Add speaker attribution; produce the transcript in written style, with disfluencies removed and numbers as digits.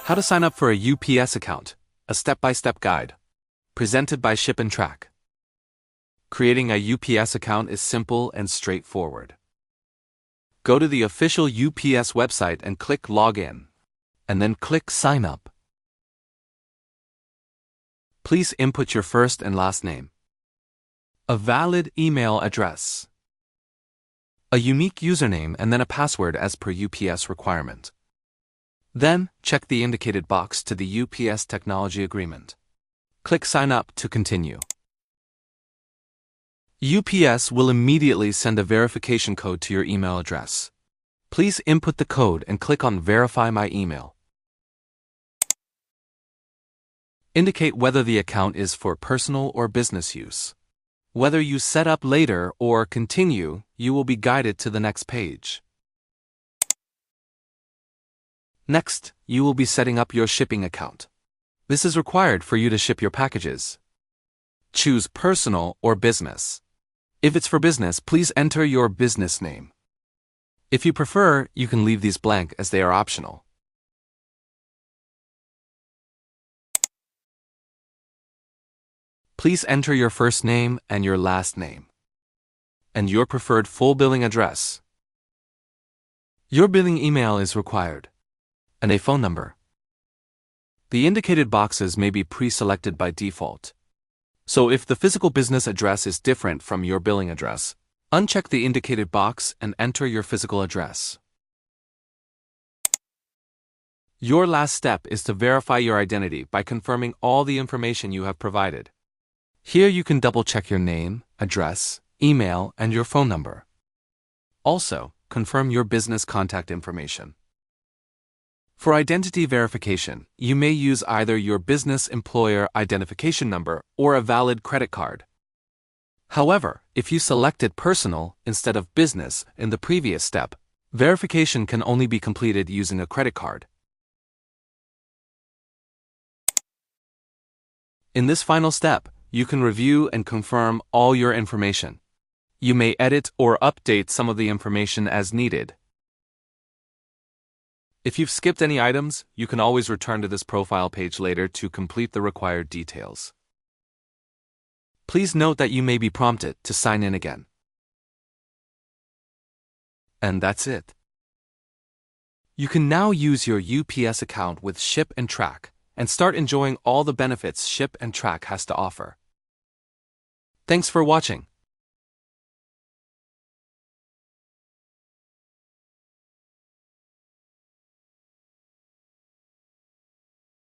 Speaker 1: How to sign up for a UPS account, a step-by-step guide. Presented by Ship&Track. Creating a UPS account is simple and straightforward. Go to the official UPS website and click Login, and then click Sign Up. Please input your first and last name, a valid email address, a unique username, and then a password as per UPS requirement. Then, check the indicated box to the UPS Technology Agreement. Click Sign Up to continue. UPS will immediately send a verification code to your email address. Please input the code and click on Verify My Email. Indicate whether the account is for personal or business use. Whether you set up later or continue, you will be guided to the next page. Next, you will be setting up your shipping account. This is required for you to ship your packages. Choose personal or business. If it's for business, please enter your business name. If you prefer, you can leave these blank as they are optional. Please enter your first name and your last name, and your preferred full billing address. Your billing email is required, and a phone number. The indicated boxes may be pre-selected by default. So if the physical business address is different from your billing address, uncheck the indicated box and enter your physical address. Your last step is to verify your identity by confirming all the information you have provided. Here you can double-check your name, address, email, and your phone number. Also, confirm your business contact information. For identity verification, you may use either your business employer identification number or a valid credit card. However, if you selected personal instead of business in the previous step, verification can only be completed using a credit card. In this final step, you can review and confirm all your information. You may edit or update some of the information as needed. If you've skipped any items, you can always return to this profile page later to complete the required details. Please note that you may be prompted to sign in again. And that's it. You can now use your UPS account with Ship&Track and start enjoying all the benefits Ship&Track has to offer. Thanks for watching.